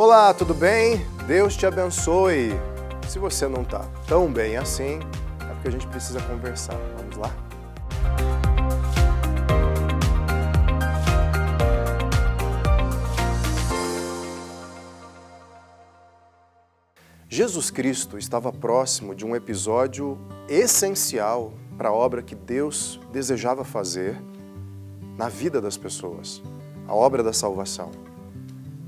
Olá, tudo bem? Deus te abençoe. Se você não está tão bem assim, é porque a gente precisa conversar. Vamos lá? Jesus Cristo estava próximo de um episódio essencial para a obra que Deus desejava fazer na vida das pessoas, a obra da salvação.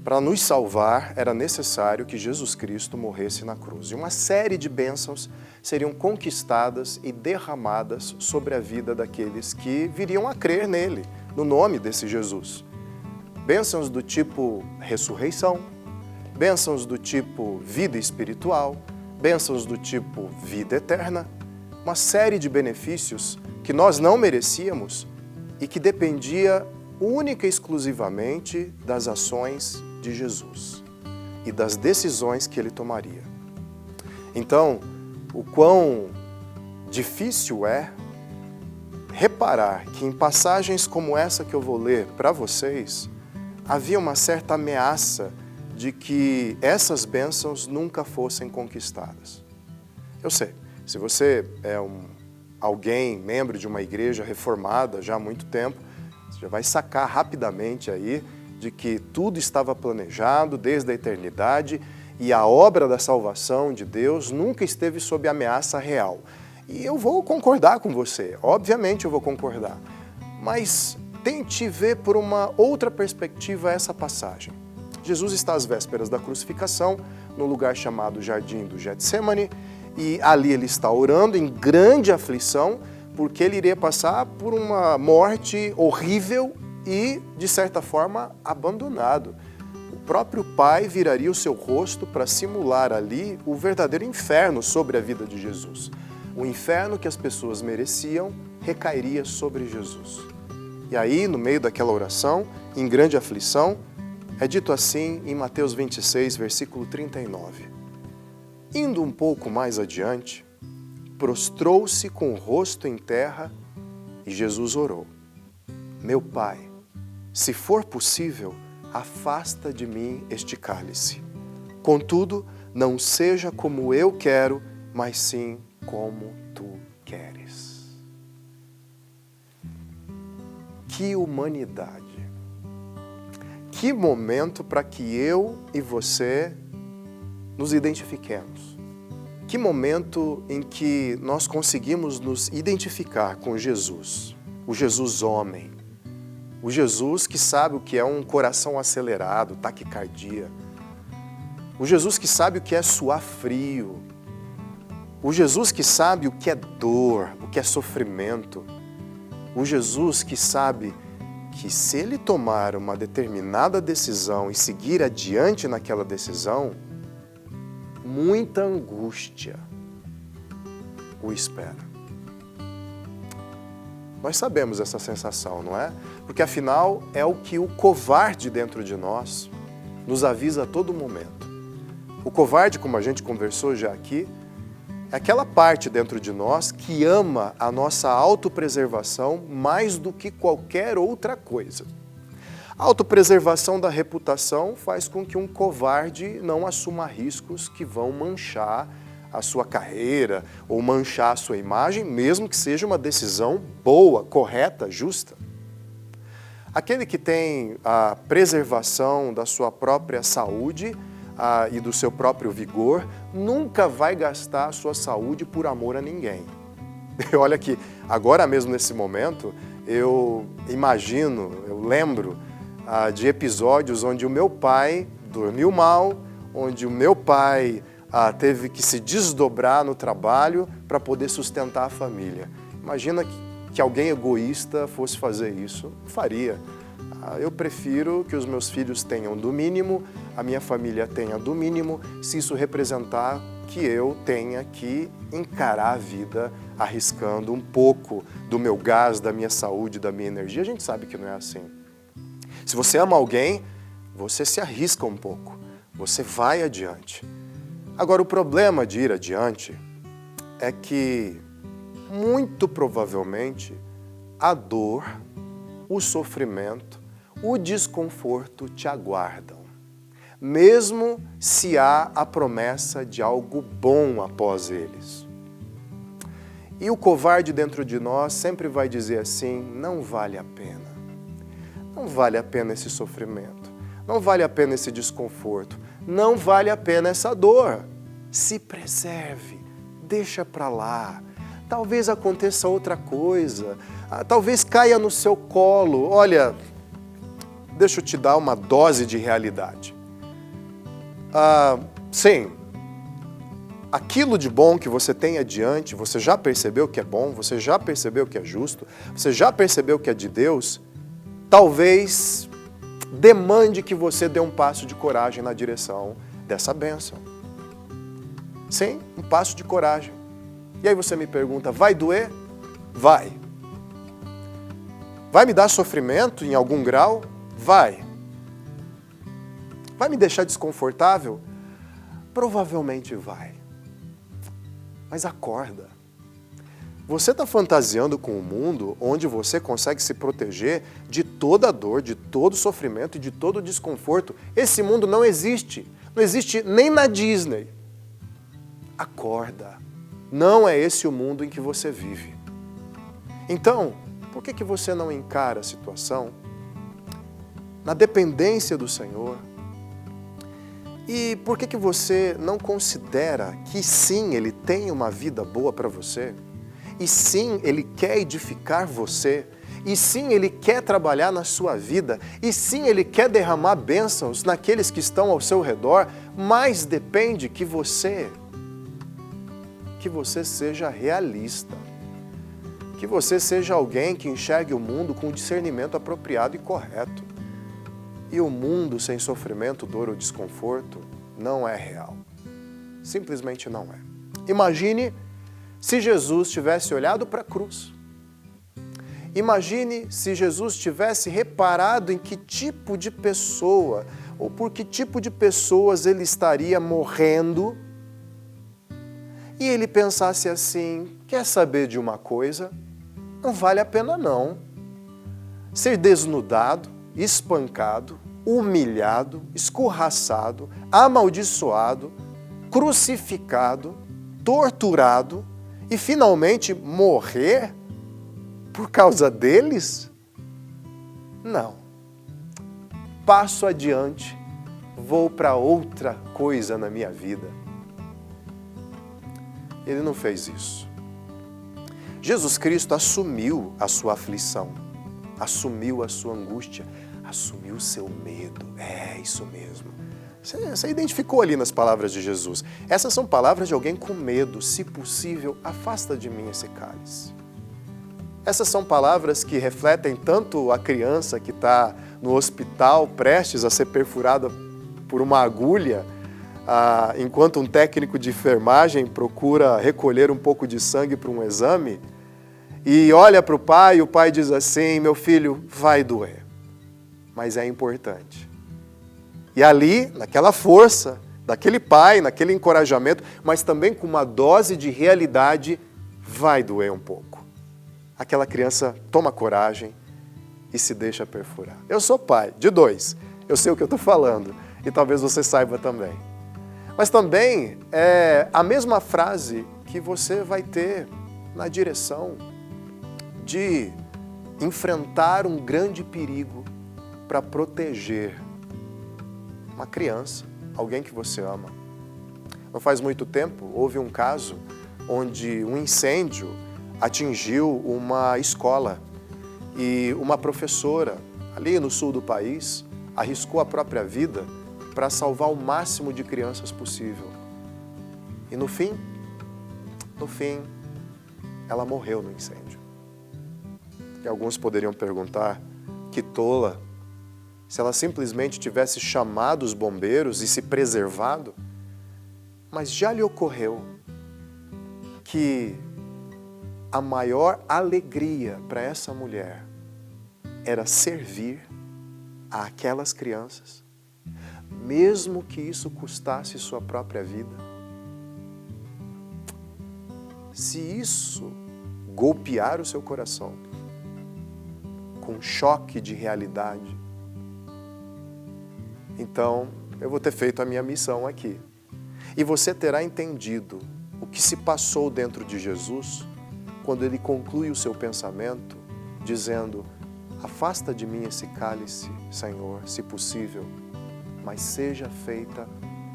Para nos salvar, era necessário que Jesus Cristo morresse na cruz. E uma série de bênçãos seriam conquistadas e derramadas sobre a vida daqueles que viriam a crer nele, no nome desse Jesus. Bênçãos do tipo ressurreição, bênçãos do tipo vida espiritual, bênçãos do tipo vida eterna, uma série de benefícios que nós não merecíamos e que dependia única e exclusivamente das ações de Jesus e das decisões que ele tomaria. Então, o quão difícil é reparar que em passagens como essa que eu vou ler para vocês, havia uma certa ameaça de que essas bênçãos nunca fossem conquistadas. Eu sei, se você é alguém, membro de uma igreja reformada já há muito tempo, você já vai sacar rapidamente aí de que tudo estava planejado desde a eternidade e a obra da salvação de Deus nunca esteve sob ameaça real. E eu vou concordar com você, obviamente eu vou concordar, mas tente ver por uma outra perspectiva essa passagem. Jesus está às vésperas da crucificação, no lugar chamado Jardim do Getsêmani, e ali ele está orando em grande aflição, porque ele iria passar por uma morte horrível e, de certa forma, abandonado. O próprio Pai viraria o seu rosto para simular ali o verdadeiro inferno sobre a vida de Jesus. O inferno que as pessoas mereciam recairia sobre Jesus. E aí, no meio daquela oração, em grande aflição, é dito assim em Mateus 26, versículo 39. Indo um pouco mais adiante, prostrou-se com o rosto em terra e Jesus orou. Meu Pai, se for possível, afasta de mim este cálice. Contudo, não seja como eu quero, mas sim como tu queres. Que humanidade! Que momento para que eu e você nos identifiquemos. Que momento em que nós conseguimos nos identificar com Jesus, o Jesus homem, o Jesus que sabe o que é um coração acelerado, taquicardia, o Jesus que sabe o que é suar frio, o Jesus que sabe o que é dor, o que é sofrimento, o Jesus que sabe que se ele tomar uma determinada decisão e seguir adiante naquela decisão, muita angústia o espera. Nós sabemos essa sensação, não é? Porque afinal é o que o covarde dentro de nós nos avisa a todo momento. O covarde, como a gente conversou já aqui, é aquela parte dentro de nós que ama a nossa autopreservação mais do que qualquer outra coisa. A autopreservação da reputação faz com que um covarde não assuma riscos que vão manchar a sua carreira ou manchar a sua imagem, mesmo que seja uma decisão boa, correta, justa. Aquele que tem a preservação da sua própria saúde e do seu próprio vigor, nunca vai gastar a sua saúde por amor a ninguém. Olha que agora mesmo nesse momento, eu lembro de episódios onde o meu pai dormiu mal, onde o meu pai teve que se desdobrar no trabalho para poder sustentar a família. Imagina que alguém egoísta fosse fazer isso, faria. Eu prefiro que os meus filhos tenham do mínimo, a minha família tenha do mínimo, se isso representar que eu tenha que encarar a vida arriscando um pouco do meu gás, da minha saúde, da minha energia. A gente sabe que não é assim. Se você ama alguém, você se arrisca um pouco, você vai adiante. Agora, o problema de ir adiante é que, muito provavelmente, a dor, o sofrimento, o desconforto te aguardam. mesmo se há a promessa de algo bom após eles. E o covarde dentro de nós sempre vai dizer assim, não vale a pena. Não vale a pena esse sofrimento. Não vale a pena esse desconforto. Não vale a pena essa dor. Se preserve. Deixa pra lá. Talvez aconteça outra coisa. Talvez caia no seu colo. Olha, deixa eu te dar uma dose de realidade. Sim, aquilo de bom que você tem adiante, você já percebeu que é bom, você já percebeu que é justo, você já percebeu que é de Deus, talvez demande que você dê um passo de coragem na direção dessa bênção. Sim, um passo de coragem. E aí você me pergunta, vai doer? Vai. Vai me dar sofrimento em algum grau? Vai. Vai me deixar desconfortável? Provavelmente vai. Mas acorda. Você está fantasiando com um mundo onde você consegue se proteger de toda a dor, de todo o sofrimento e de todo o desconforto. Esse mundo não existe. Não existe nem na Disney. Acorda. Não é esse o mundo em que você vive. Então, por que você não encara a situação na dependência do Senhor? E por que você não considera que sim, Ele tem uma vida boa para você? E sim, Ele quer edificar você? E sim, Ele quer trabalhar na sua vida? E sim, Ele quer derramar bênçãos naqueles que estão ao seu redor? Mas depende que você seja realista. Que você seja alguém que enxergue o mundo com discernimento apropriado e correto. E o mundo sem sofrimento, dor ou desconforto não é real. Simplesmente não é. Imagine se Jesus tivesse olhado para a cruz. Imagine se Jesus tivesse reparado em que tipo de pessoa ou por que tipo de pessoas ele estaria morrendo e ele pensasse assim, quer saber de uma coisa? Não vale a pena não. Ser desnudado, espancado, humilhado, escorraçado, amaldiçoado, crucificado, torturado e finalmente morrer por causa deles? Não. Passo adiante, vou para outra coisa na minha vida. Ele não fez isso. Jesus Cristo assumiu a sua aflição, assumiu a sua angústia, assumiu o seu medo. É isso mesmo. Você identificou ali nas palavras de Jesus. Essas são palavras de alguém com medo. Se possível, afasta de mim esse cálice. Essas são palavras que refletem tanto a criança que está no hospital, prestes a ser perfurada por uma agulha, enquanto um técnico de enfermagem procura recolher um pouco de sangue para um exame, e olha para o pai e o pai diz assim, meu filho, vai doer, mas é importante. E ali, naquela força daquele pai, naquele encorajamento, mas também com uma dose de realidade, vai doer um pouco. Aquela criança toma coragem e se deixa perfurar. Eu sou pai de 2, eu sei o que eu estou falando, e talvez você saiba também. Mas também é a mesma frase que você vai ter na direção de enfrentar um grande perigo para proteger uma criança, alguém que você ama. Não faz muito tempo, houve um caso onde um incêndio atingiu uma escola e uma professora, ali no sul do país, arriscou a própria vida para salvar o máximo de crianças possível. E no fim, ela morreu no incêndio. E alguns poderiam perguntar, que tola, se ela simplesmente tivesse chamado os bombeiros e se preservado, mas já lhe ocorreu que a maior alegria para essa mulher era servir àquelas crianças, mesmo que isso custasse sua própria vida. Se isso golpear o seu coração com um choque de realidade, então eu vou ter feito a minha missão aqui. E você terá entendido o que se passou dentro de Jesus quando ele conclui o seu pensamento dizendo: afasta de mim esse cálice, Senhor, se possível, mas seja feita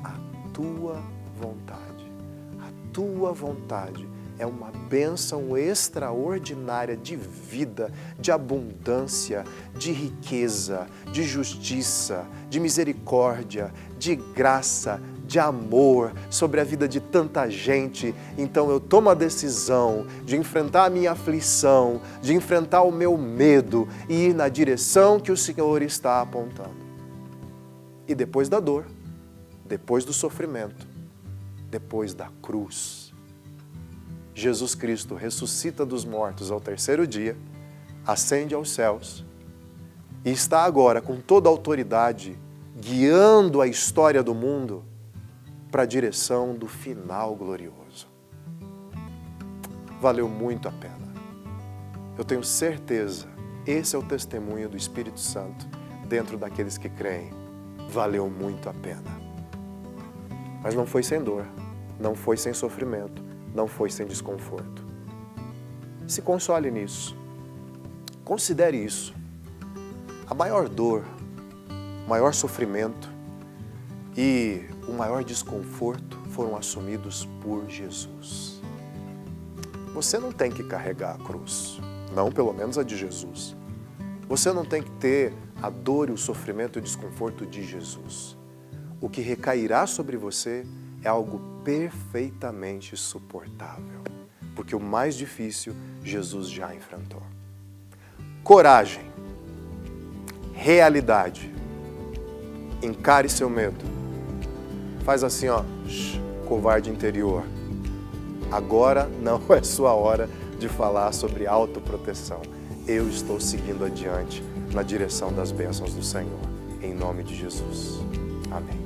a tua vontade. A tua vontade é uma bênção extraordinária de vida, de abundância, de riqueza, de justiça, de misericórdia, de graça, de amor sobre a vida de tanta gente. Então eu tomo a decisão de enfrentar a minha aflição, de enfrentar o meu medo e ir na direção que o Senhor está apontando. E depois da dor, depois do sofrimento, depois da cruz, Jesus Cristo ressuscita dos mortos ao terceiro dia, ascende aos céus e está agora com toda a autoridade guiando a história do mundo para a direção do final glorioso. Valeu muito a pena. Eu tenho certeza, esse é o testemunho do Espírito Santo dentro daqueles que creem. Valeu muito a pena. Mas não foi sem dor, não foi sem sofrimento, não foi sem desconforto. Se console nisso. Considere isso. A maior dor, o maior sofrimento e o maior desconforto foram assumidos por Jesus. Você não tem que carregar a cruz, não pelo menos a de Jesus. Você não tem que ter a dor, o sofrimento e o desconforto de Jesus. O que recairá sobre você é algo perfeitamente suportável, porque o mais difícil Jesus já enfrentou. Coragem, realidade, encare seu medo. Faz assim, ó, covarde interior. Agora não é sua hora de falar sobre autoproteção. Eu estou seguindo adiante na direção das bênçãos do Senhor, em nome de Jesus. Amém.